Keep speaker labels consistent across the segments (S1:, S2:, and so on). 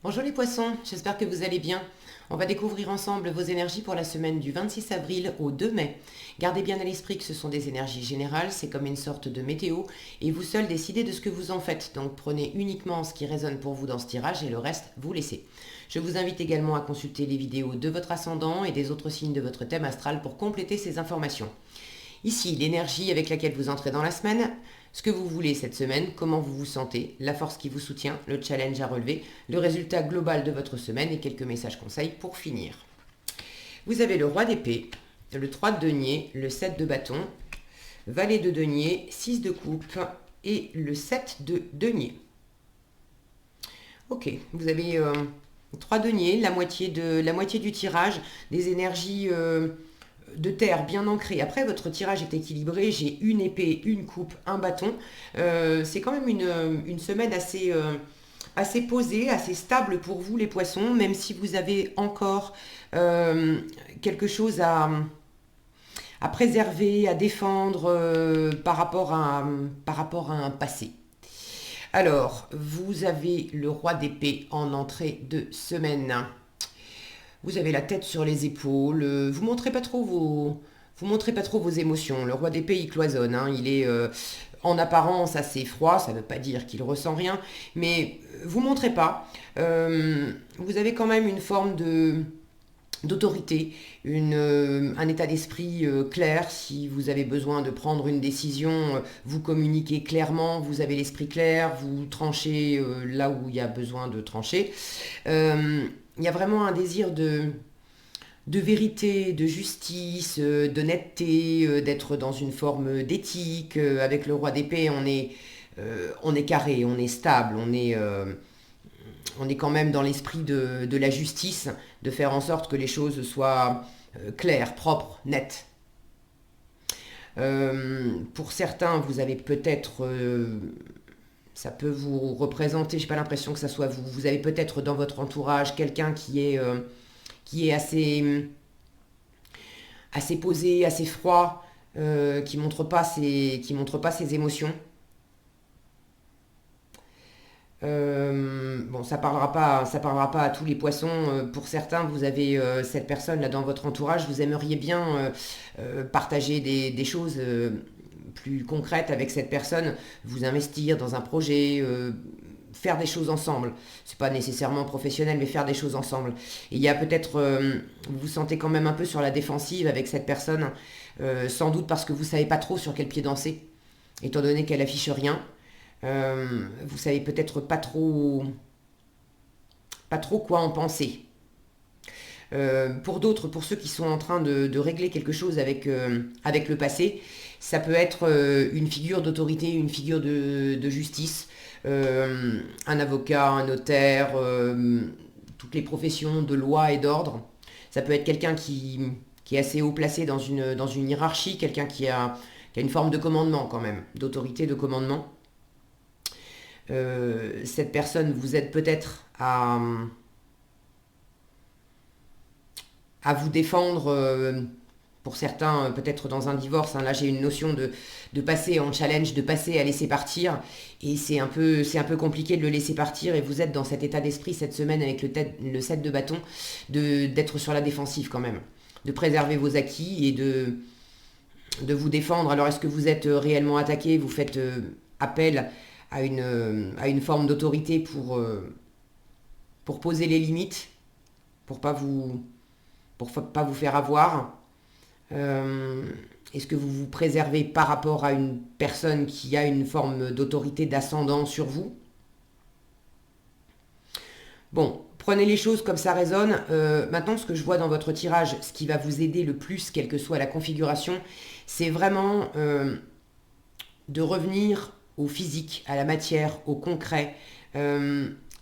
S1: Bonjour les poissons, j'espère que vous allez bien. On va découvrir ensemble vos énergies pour la semaine du 26 avril au 2 mai. Gardez bien à l'esprit que ce sont des énergies générales, c'est comme une sorte de météo, et vous seuls décidez de ce que vous en faites. Donc prenez uniquement ce qui résonne pour vous dans ce tirage et le reste, vous laissez. Je vous invite également à consulter les vidéos de votre ascendant et des autres signes de votre thème astral pour compléter ces informations. Ici, l'énergie avec laquelle vous entrez dans la semaine, ce que vous voulez cette semaine, comment vous vous sentez, la force qui vous soutient, le challenge à relever, le résultat global de votre semaine et quelques messages conseils pour finir. Vous avez le roi d'épée, le 3 de denier, le 7 de bâton, valet de denier, 6 de coupe et le 7 de denier. Ok, vous avez 3 deniers, la moitié du tirage, des énergies de terre bien ancrées. Après, votre tirage est équilibré, j'ai une épée, une coupe, un bâton. C'est quand même une semaine assez posée, assez stable pour vous les poissons, même si vous avez encore quelque chose à préserver, à défendre par rapport à un passé. Alors, vous avez le roi d'épée en entrée de semaine. Vous avez la tête sur les épaules. Vous montrez pas trop vos émotions. Le roi d'épée, il cloisonne. Hein. Il est en apparence assez froid. Ça ne veut pas dire qu'il ressent rien, mais vous montrez pas. Vous avez quand même une forme d'autorité, un état d'esprit clair. Si vous avez besoin de prendre une décision, vous communiquez clairement, vous avez l'esprit clair, vous tranchez là où il y a besoin de trancher. Il y a vraiment un désir de vérité, de justice, d'honnêteté, d'être dans une forme d'éthique. Avec le roi d'épée, on est carré, on est stable, on est quand même dans l'esprit de la justice, de faire en sorte que les choses soient claires, propres, nettes. Pour certains, vous avez peut-être, ça peut vous représenter, je n'ai pas l'impression que ça soit vous, vous avez peut-être dans votre entourage quelqu'un qui est assez posé, assez froid, qui montre pas ses émotions. Bon, ça parlera pas à tous les poissons. Pour certains, vous avez cette personne là dans votre entourage. Vous aimeriez bien partager des choses plus concrètes avec cette personne, vous investir dans un projet, faire des choses ensemble. C'est pas nécessairement professionnel, mais faire des choses ensemble. Et il y a peut-être, vous vous sentez quand même un peu sur la défensive avec cette personne, sans doute parce que vous savez pas trop sur quel pied danser, étant donné qu'elle affiche rien. Vous savez peut-être pas trop quoi en penser. Pour d'autres, pour ceux qui sont en train de régler quelque chose avec le passé, ça peut être une figure d'autorité, une figure de justice, un avocat, un notaire, toutes les professions de loi et d'ordre. Ça peut être quelqu'un qui est assez haut placé dans une hiérarchie, quelqu'un qui a une forme de commandement quand même, d'autorité, de commandement. Cette personne vous aide peut-être à vous défendre, pour certains, peut-être dans un divorce. Hein. Là, j'ai une notion de passer en challenge, de passer à laisser partir. Et c'est un peu compliqué de le laisser partir. Et vous êtes dans cet état d'esprit cette semaine avec le 7 de bâton, d'être sur la défensive quand même. De préserver vos acquis et de vous défendre. Alors, est-ce que vous êtes réellement attaqué? Vous faites appel à une forme d'autorité pour poser les limites, pour pas vous faire avoir. Est-ce que vous vous préservez par rapport à une personne qui a une forme d'autorité, d'ascendant sur vous? Bon, prenez les choses comme ça résonne. Maintenant, ce que je vois dans votre tirage, ce qui va vous aider le plus, quelle que soit la configuration, c'est vraiment de revenir au physique, à la matière, au concret.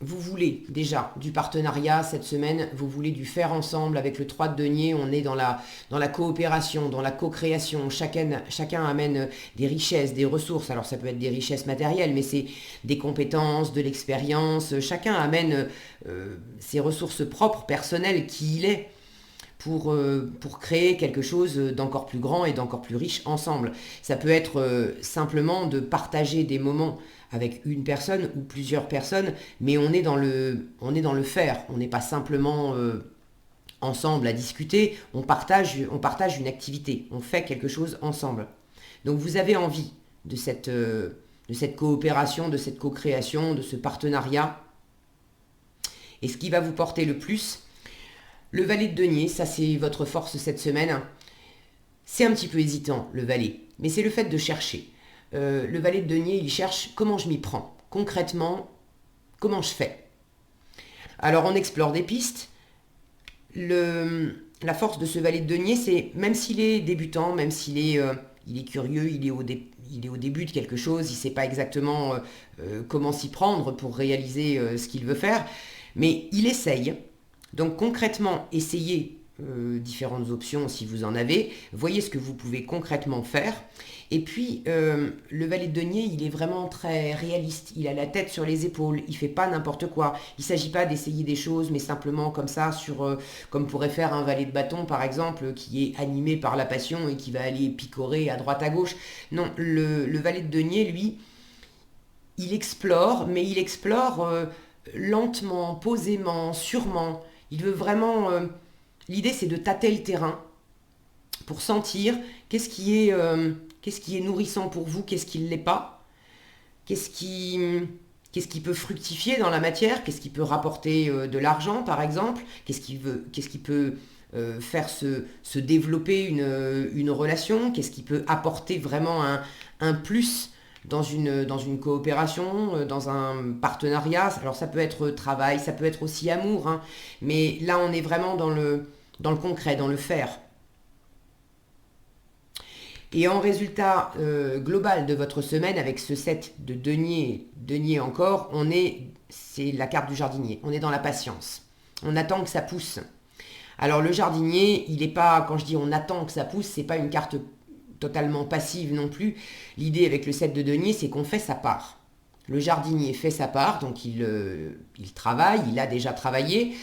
S1: Vous voulez déjà du partenariat cette semaine, vous voulez du faire ensemble avec le 3 de denier, on est dans la coopération, dans la co-création, chacun amène des richesses, des ressources, alors ça peut être des richesses matérielles, mais c'est des compétences, de l'expérience, chacun amène ses ressources propres, personnelles, qui il est, pour créer quelque chose d'encore plus grand et d'encore plus riche ensemble. Ça peut être simplement de partager des moments avec une personne ou plusieurs personnes, mais on est dans le faire. On n'est pas simplement ensemble à discuter, on partage une activité, on fait quelque chose ensemble. Donc vous avez envie de cette coopération, de cette co-création, de ce partenariat. Et ce qui va vous porter le plus, le valet de denier, ça c'est votre force cette semaine. C'est un petit peu hésitant, le valet, mais c'est le fait de chercher. Le valet de denier, il cherche comment je m'y prends. Concrètement, comment je fais. Alors on explore des pistes. La force de ce valet de denier, c'est même s'il est débutant, même s'il est, il est curieux, il est au début de quelque chose, il ne sait pas exactement comment s'y prendre pour réaliser ce qu'il veut faire, mais il essaye. Donc concrètement, essayez différentes options si vous en avez, voyez ce que vous pouvez concrètement faire. Et puis, le valet de denier, il est vraiment très réaliste, il a la tête sur les épaules, il fait pas n'importe quoi. Il ne s'agit pas d'essayer des choses, mais simplement comme ça, comme pourrait faire un valet de bâton, par exemple, qui est animé par la passion et qui va aller picorer à droite à gauche. Non, le valet de denier, lui, il explore, mais il explore lentement, posément, sûrement. Il veut vraiment... l'idée, c'est de tâter le terrain pour sentir qu'est-ce qui est nourrissant pour vous, qu'est-ce qui ne l'est pas, qu'est-ce qui, qu'est-ce qui peut fructifier dans la matière, qu'est-ce qui peut rapporter de l'argent, par exemple, qu'est-ce qui peut faire se développer une relation, qu'est-ce qui peut apporter vraiment un plus dans une coopération, dans un partenariat. Alors ça peut être travail, ça peut être aussi amour, hein, mais là on est vraiment dans le concret, dans le faire. Et en résultat global de votre semaine, avec ce set de denier encore, c'est la carte du jardinier. On est dans la patience. On attend que ça pousse. Alors le jardinier, il n'est pas, quand je dis on attend que ça pousse, c'est pas une carte totalement passive non plus. L'idée avec le set de denier, c'est qu'on fait sa part. Le jardinier fait sa part, donc il travaille, il a déjà travaillé,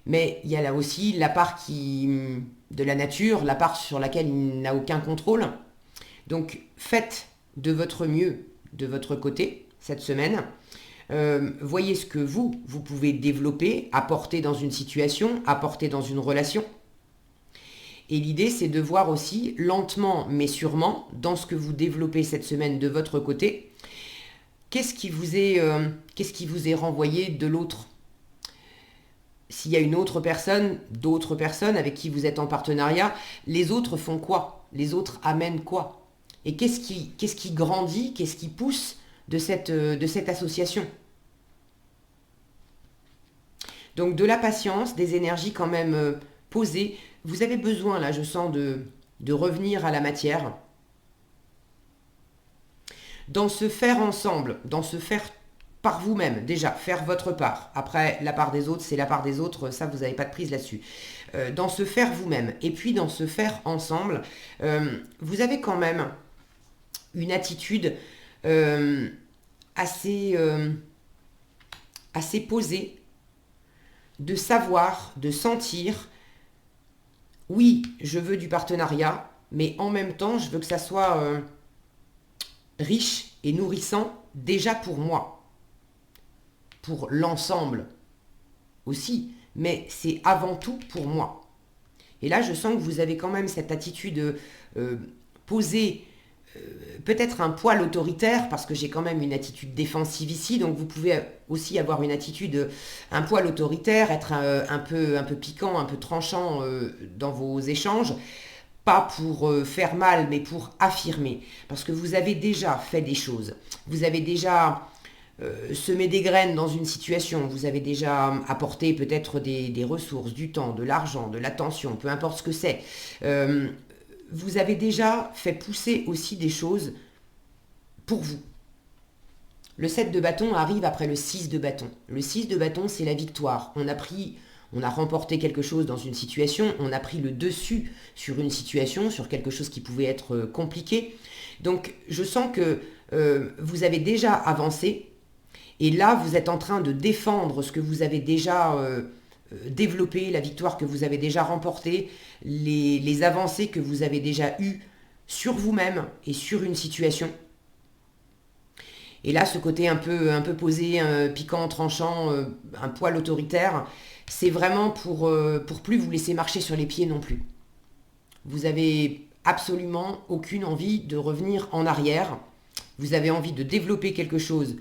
S1: mais il y a là aussi la part de la nature, la part sur laquelle il n'a aucun contrôle. Donc faites de votre mieux de votre côté cette semaine. Voyez ce que vous pouvez développer, apporter dans une situation, apporter dans une relation. Et l'idée, c'est de voir aussi, lentement mais sûrement, dans ce que vous développez cette semaine de votre côté, qu'est-ce qui vous est renvoyé de l'autre. S'il y a une autre personne, d'autres personnes avec qui vous êtes en partenariat, les autres font quoi? Les autres amènent quoi? Et qu'est-ce qui grandit, qu'est-ce qui pousse de cette association? Donc de la patience, des énergies quand même posées. Vous avez besoin, là, je sens, de revenir à la matière. Dans ce faire ensemble, dans ce faire par vous-même, déjà, faire votre part. Après, la part des autres, c'est la part des autres, ça, vous n'avez pas de prise là-dessus. Dans ce faire vous-même, et puis dans ce faire ensemble, vous avez quand même une attitude assez posée, de savoir, de sentir, oui, je veux du partenariat, mais en même temps, je veux que ça soit riche et nourrissant déjà pour moi, pour l'ensemble aussi, mais c'est avant tout pour moi. Et là, je sens que vous avez quand même cette attitude posée, peut-être un poil autoritaire, parce que j'ai quand même une attitude défensive ici, donc vous pouvez aussi avoir une attitude un poil autoritaire, être un peu piquant, un peu tranchant dans vos échanges, pas pour faire mal, mais pour affirmer, parce que vous avez déjà fait des choses, vous avez déjà semé des graines dans une situation, vous avez déjà apporté peut-être des ressources, du temps, de l'argent, de l'attention, peu importe ce que c'est. Vous avez déjà fait pousser aussi des choses pour vous. Le 7 de bâton arrive après le 6 de bâton. Le 6 de bâton, c'est la victoire. On a remporté quelque chose dans une situation, on a pris le dessus sur une situation, sur quelque chose qui pouvait être compliqué. Donc, je sens que vous avez déjà avancé, et là, vous êtes en train de défendre ce que vous avez déjà développer, la victoire que vous avez déjà remportée, les avancées que vous avez déjà eues sur vous-même et sur une situation. Et là, ce côté un peu posé, piquant, tranchant, un poil autoritaire, c'est vraiment pour plus vous laisser marcher sur les pieds non plus. Vous avez absolument aucune envie de revenir en arrière. Vous avez envie de développer quelque chose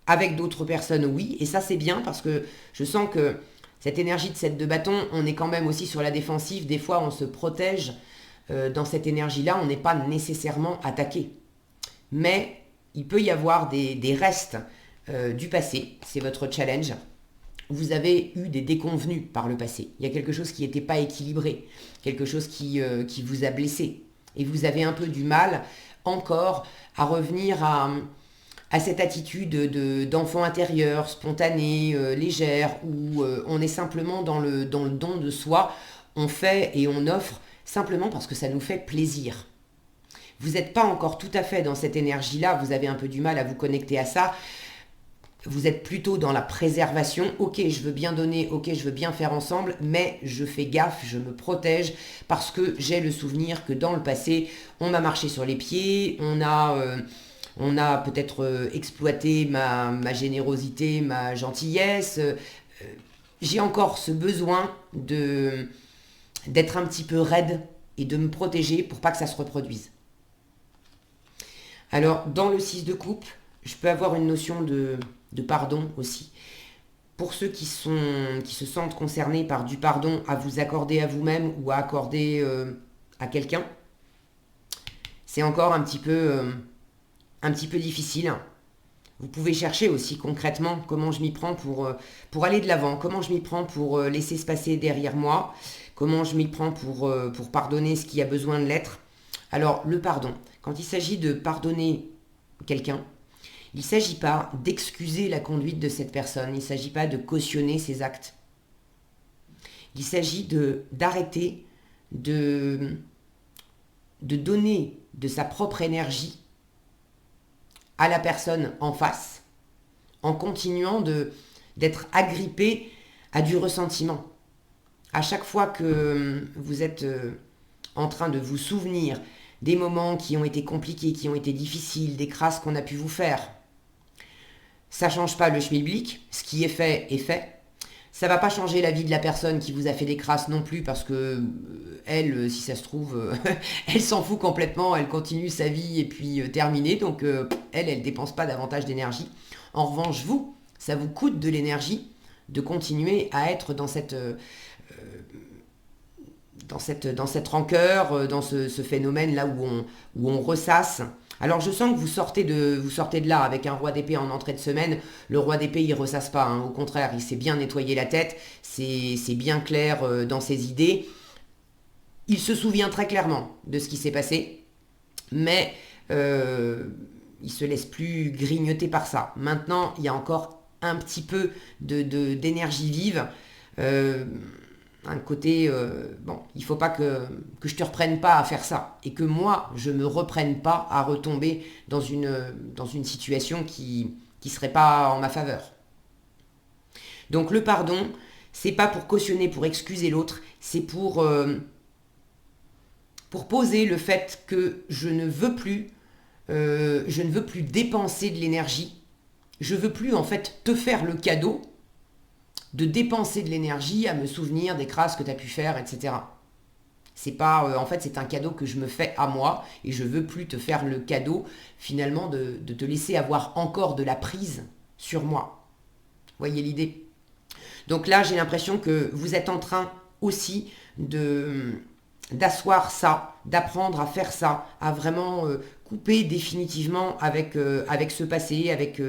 S1: avec d'autres personnes, oui. Et ça, c'est bien parce que je sens que cette énergie de 7 de bâton, on est quand même aussi sur la défensive. Des fois, on se protège dans cette énergie-là. On n'est pas nécessairement attaqué. Mais il peut y avoir des restes du passé. C'est votre challenge. Vous avez eu des déconvenus par le passé. Il y a quelque chose qui n'était pas équilibré, quelque chose qui vous a blessé. Et vous avez un peu du mal encore à revenir à cette attitude d'enfant intérieur, spontanée, légère, où on est simplement dans le don de soi, on fait et on offre simplement parce que ça nous fait plaisir. Vous n'êtes pas encore tout à fait dans cette énergie-là, vous avez un peu du mal à vous connecter à ça. Vous êtes plutôt dans la préservation. Ok, je veux bien donner, ok, je veux bien faire ensemble, mais je fais gaffe, je me protège parce que j'ai le souvenir que dans le passé, on m'a marché sur les pieds, on a peut-être exploité ma générosité, ma gentillesse. J'ai encore ce besoin d'être un petit peu raide et de me protéger pour pas que ça se reproduise. Alors, dans le 6 de coupe, je peux avoir une notion de pardon aussi. Pour ceux qui se sentent concernés par du pardon à vous accorder à vous-même ou à accorder à quelqu'un, c'est encore un petit peu difficile. Vous pouvez chercher aussi concrètement comment je m'y prends pour aller de l'avant, comment je m'y prends pour laisser se passer derrière moi, comment je m'y prends pour pardonner ce qui a besoin de l'être. Alors, le pardon, quand il s'agit de pardonner quelqu'un, il ne s'agit pas d'excuser la conduite de cette personne, il ne s'agit pas de cautionner ses actes. Il s'agit d'arrêter de donner de sa propre énergie à la personne en face, en continuant d'être agrippé à du ressentiment. À chaque fois que vous êtes en train de vous souvenir des moments qui ont été compliqués, qui ont été difficiles, des crasses qu'on a pu vous faire, ça ne change pas le schmilblick, ce qui est fait est fait. Ça ne va pas changer la vie de la personne qui vous a fait des crasses non plus parce que elle, si ça se trouve, elle s'en fout complètement, elle continue sa vie et puis terminée, donc elle ne dépense pas davantage d'énergie. En revanche, vous, ça vous coûte de l'énergie de continuer à être dans cette rancœur, dans ce phénomène là où on ressasse. Alors je sens que vous sortez de là avec un roi d'épée en entrée de semaine. Le roi d'épée il ressasse pas, hein. Au contraire il s'est bien nettoyé la tête, c'est bien clair dans ses idées. Il se souvient très clairement de ce qui s'est passé, mais il se laisse plus grignoter par ça. Maintenant il y a encore un petit peu d'énergie vive. Un côté, bon, il faut pas que je te reprenne pas à faire ça et que moi, je me reprenne pas à retomber dans une situation qui serait pas en ma faveur. Donc le pardon, c'est pas pour cautionner, pour excuser l'autre, c'est pour poser le fait que je ne veux plus dépenser de l'énergie, je veux plus en fait te faire le cadeau de dépenser de l'énergie à me souvenir des crasses que tu as pu faire, etc. C'est pas, en fait, c'est un cadeau que je me fais à moi et je veux plus te faire le cadeau, finalement, de te laisser avoir encore de la prise sur moi. Voyez l'idée? Donc là, j'ai l'impression que vous êtes en train aussi d'asseoir ça, d'apprendre à faire ça, à vraiment couper définitivement avec ce passé, avec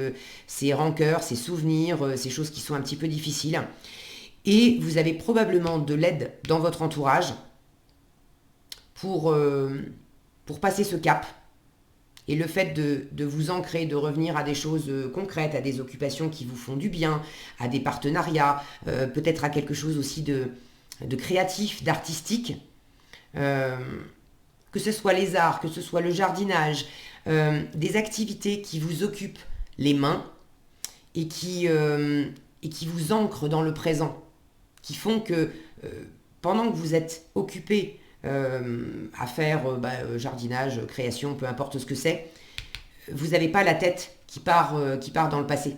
S1: ces rancœurs, ces souvenirs, ces choses qui sont un petit peu difficiles. Et vous avez probablement de l'aide dans votre entourage pour passer ce cap. Et le fait de vous ancrer, de revenir à des choses concrètes, à des occupations qui vous font du bien, à des partenariats, peut-être à quelque chose aussi de créatif, d'artistique, que ce soit les arts, que ce soit le jardinage, des activités qui vous occupent les mains et qui vous ancrent dans le présent. qui font que pendant que vous êtes occupé à faire jardinage, création, peu importe ce que c'est, vous n'avez pas la tête qui part dans le passé.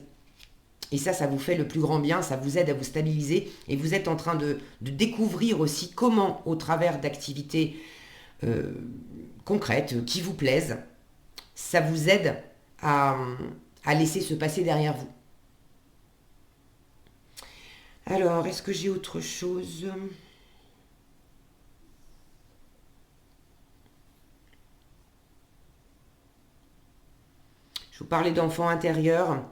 S1: Et ça vous fait le plus grand bien, ça vous aide à vous stabiliser et vous êtes en train de découvrir aussi comment, au travers d'activités concrètes qui vous plaisent, ça vous aide à laisser ce passé derrière vous. Alors, est-ce que j'ai autre chose ? Je vous parlais d'enfant intérieur.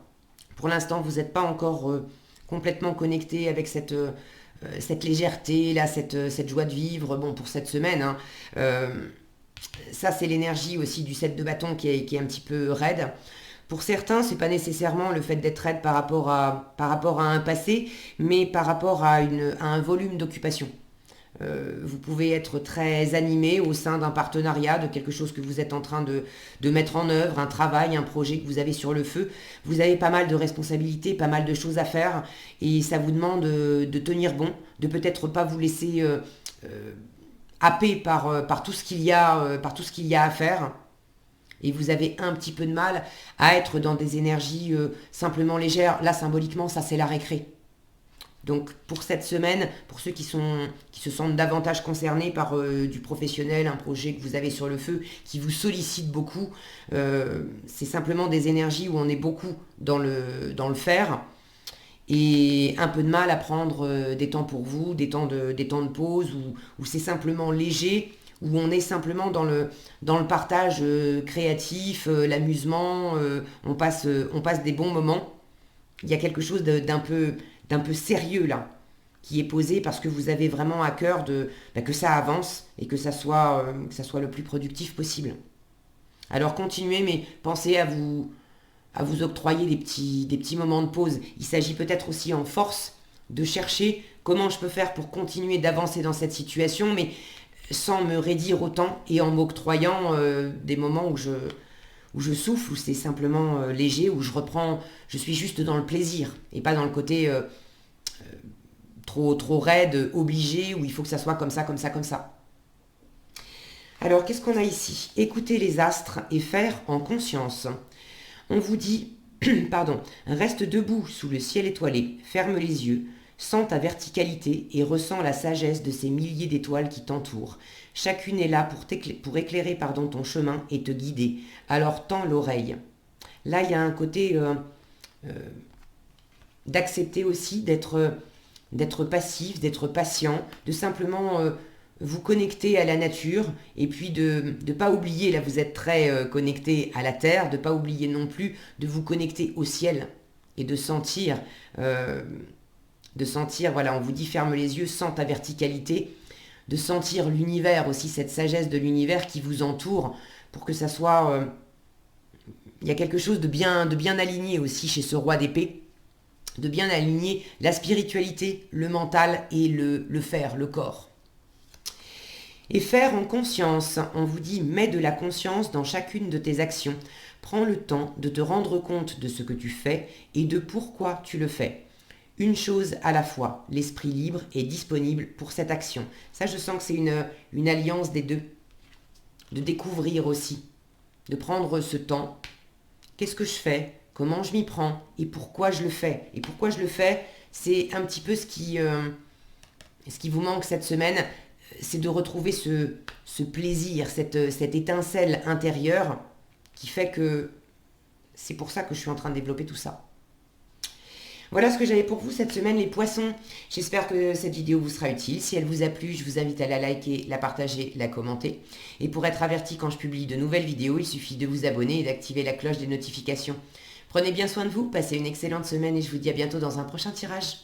S1: Pour l'instant, vous n'êtes pas encore complètement connecté avec cette légèreté, là, cette joie de vivre. Bon, pour cette semaine, hein. Ça, c'est l'énergie aussi du 7 de bâton qui est un petit peu raide. Pour certains, c'est pas nécessairement le fait d'être raide par rapport à un passé, mais par rapport à un volume d'occupation. Vous pouvez être très animé au sein d'un partenariat, de quelque chose que vous êtes en train de mettre en œuvre, un travail, un projet que vous avez sur le feu. Vous avez pas mal de responsabilités, pas mal de choses à faire et ça vous demande de tenir bon, de peut-être pas vous laisser happer par tout ce qu'il y a, à faire. Et vous avez un petit peu de mal à être dans des énergies simplement légères. Là, symboliquement, ça c'est la récré. Donc pour cette semaine, pour ceux qui se sentent davantage concernés par du professionnel, un projet que vous avez sur le feu, qui vous sollicite beaucoup, c'est simplement des énergies où on est beaucoup dans le faire et un peu de mal à prendre des temps pour vous, des temps de pause, où c'est simplement léger, où on est simplement dans le partage créatif, l'amusement, on passe des bons moments. Il y a quelque chose d'un peu sérieux là, qui est posé parce que vous avez vraiment à cœur que ça avance et que ça soit le plus productif possible. Alors continuez, mais pensez à vous octroyer des petits moments de pause. Il s'agit peut-être aussi en force de chercher comment je peux faire pour continuer d'avancer dans cette situation, mais sans me raidir autant et en m'octroyant des moments où je souffle, où c'est simplement léger, où je suis juste dans le plaisir et pas dans le côté trop raide, obligé, où il faut que ça soit comme ça, comme ça, comme ça. Alors, qu'est-ce qu'on a ici ? Écoutez les astres et faire en conscience. On vous dit, pardon, reste debout sous le ciel étoilé, ferme les yeux, sens ta verticalité et ressens la sagesse de ces milliers d'étoiles qui t'entourent. Chacune est là pour éclairer ton chemin et te guider. Alors tends l'oreille. Là, il y a un côté d'accepter aussi d'être passif, d'être patient, de simplement vous connecter à la nature et puis de ne pas oublier, là vous êtes très connecté à la terre, de ne pas oublier non plus de vous connecter au ciel et de sentir, voilà, on vous dit ferme les yeux, sens ta verticalité, de sentir l'univers aussi, cette sagesse de l'univers qui vous entoure pour que ça soit... il y a quelque chose de bien aligné aussi chez ce roi d'épée, de bien aligner la spiritualité, le mental et le faire, le corps. Et faire en conscience, on vous dit mets de la conscience dans chacune de tes actions. Prends le temps de te rendre compte de ce que tu fais et de pourquoi tu le fais. Une chose à la fois, l'esprit libre est disponible pour cette action. Ça, je sens que c'est une alliance des deux. De découvrir aussi, de prendre ce temps. Qu'est-ce que je fais ? Comment je m'y prends ? Et pourquoi je le fais ? Et pourquoi je le fais ? C'est un petit peu ce qui vous manque cette semaine, c'est de retrouver ce plaisir, cette étincelle intérieure qui fait que c'est pour ça que je suis en train de développer tout ça. Voilà ce que j'avais pour vous cette semaine, les poissons. J'espère que cette vidéo vous sera utile. Si elle vous a plu, je vous invite à la liker, la partager, la commenter. Et pour être averti quand je publie de nouvelles vidéos, il suffit de vous abonner et d'activer la cloche des notifications. Prenez bien soin de vous, passez une excellente semaine et je vous dis à bientôt dans un prochain tirage.